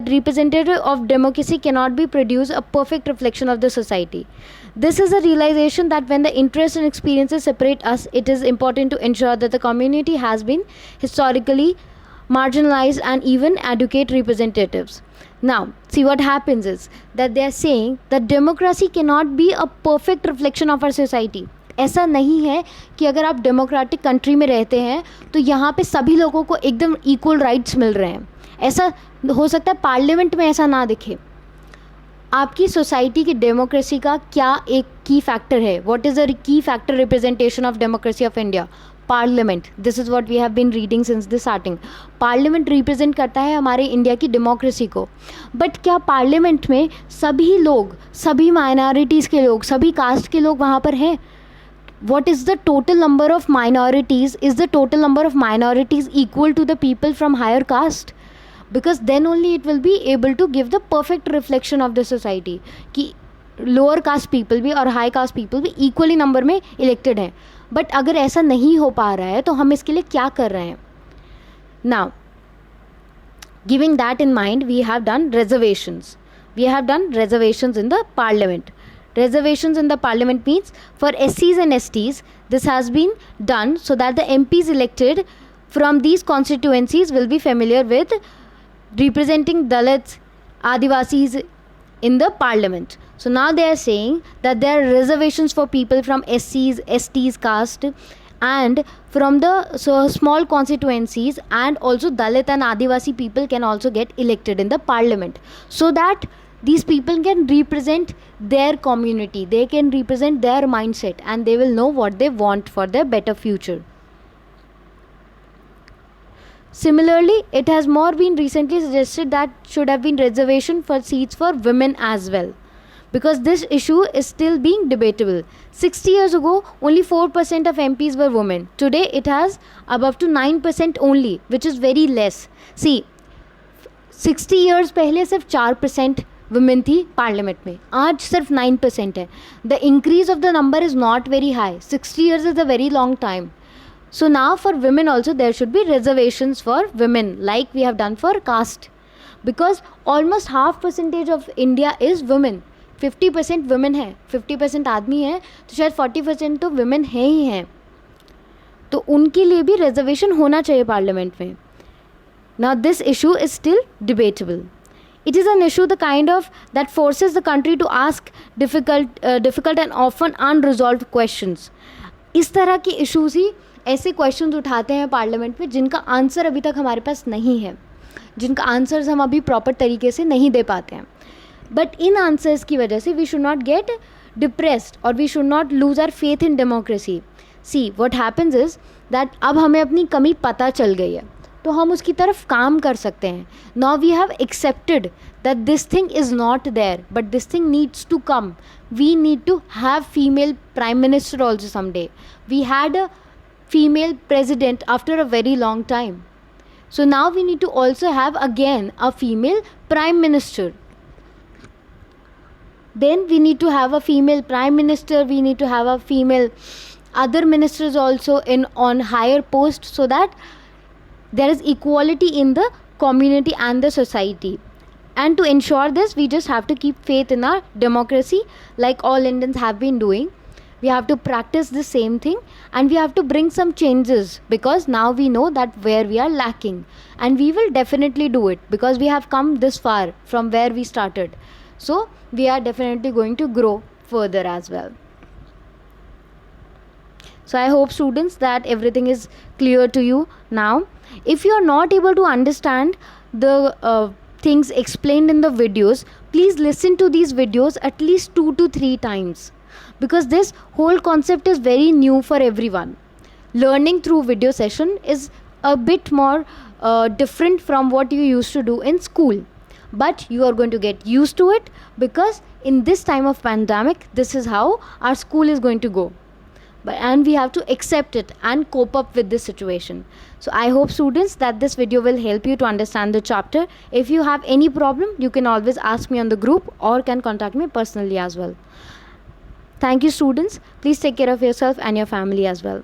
that representative of democracy cannot be produce a perfect reflection of the society. This is a realization that when the interests and experiences separate us, it is important to ensure that the community has been historically marginalized and even adequate representatives. Now, see what happens is that they are saying that democracy cannot be a perfect reflection of our society. ऐसा नहीं है कि अगर आप democratic country में रहते हैं तो यहाँ पे सभी लोगों को एकदम इक्वल राइट्स मिल रहे हैं. ऐसा हो सकता है पार्लियामेंट में ऐसा ना दिखे. आपकी सोसाइटी की डेमोक्रेसी का क्या एक की फैक्टर है? What is the key factor representation of democracy of India? Parliament. This is what we have been reading since the starting. Parliament represent करता है हमारे इंडिया की डेमोक्रेसी को. बट क्या पार्लियामेंट में सभी लोग, सभी माइनॉरिटीज़ के लोग, सभी कास्ट के लोग वहाँ पर हैं? What is the total number of minorities? Is the total number of minorities equal to the people from higher caste? Because then only it will be able to give the perfect reflection of the society कि lower caste people भी और high caste people भी equally number में elected हैं. But अगर ऐसा नहीं हो पा रहा है तो हम इसके लिए क्या कर रहे हैं? Now, giving that in mind, we have done reservations. We have done reservations in the parliament. Reservations in the parliament means for SCs and STs, this has been done so that the MPs elected from these constituencies will be familiar with representing Dalits, Adivasis in the parliament. So now they are saying that there are reservations for people from SCs, STs caste and from the small constituencies, and also Dalit and Adivasi people can also get elected in the parliament, so that these people can represent their community, they can represent their mindset, and they will know what they want for their better future. Similarly, it has more been recently suggested that should have been reservation for seats for women as well, because this issue is still being debatable. 60 years ago, only 4% of MPs were women. Today, it has above to 9% only, which is very less. See, 60 years पहले सिर्फ 4% women थी parliament में, आज सिर्फ 9% है. The increase of the number is not very high. 60 years is a very long time. So now for women also there should be reservations for women like we have done for caste, because almost half percentage of India is women. 50% women है, 50% आदमी है, तो शायद 40% तो women है ही हैं. तो उनके लिए भी reservation होना चाहिए पार्लियामेंट में. Now this issue is still debatable. It is an issue the kind of that forces the country to ask difficult and often unresolved questions. इस तरह की issues ही ऐसे questions उठाते हैं पार्लियामेंट में जिनका आंसर अभी तक हमारे पास नहीं है, जिनका आंसर्स हम अभी प्रॉपर तरीके से नहीं दे पाते हैं. बट इन आंसर्स की वजह से we should not get depressed और we should not lose our faith in democracy. See what happens is that अब हमें अपनी कमी पता चल गई है तो हम उसकी तरफ काम कर सकते हैं. Now we have accepted that this thing is not there but this thing needs to come. We need to have female prime minister also someday. We had a female president after a very long time. So now we need to also have again a female prime minister. Then we need to have a female prime minister, we need to have a female other ministers also on higher posts, so that there is equality in the community and the society. And to ensure this, we just have to keep faith in our democracy like all Indians have been doing. We have to practice the same thing and we have to bring some changes, because now we know that where we are lacking, and we will definitely do it because we have come this far from where we started. So we are definitely going to grow further as well. So I hope students that everything is clear to you now. If you are not able to understand the things explained in the videos, please listen to these videos at least 2 to 3 times. Because this whole concept is very new for everyone. Learning through video session is a bit more different from what you used to do in school. But you are going to get used to it, because in this time of pandemic, this is how our school is going to go. And we have to accept it and cope up with this situation. So I hope students that this video will help you to understand the chapter. If you have any problem, you can always ask me on the group or can contact me personally as well. Thank you students. Please take care of yourself and your family as well.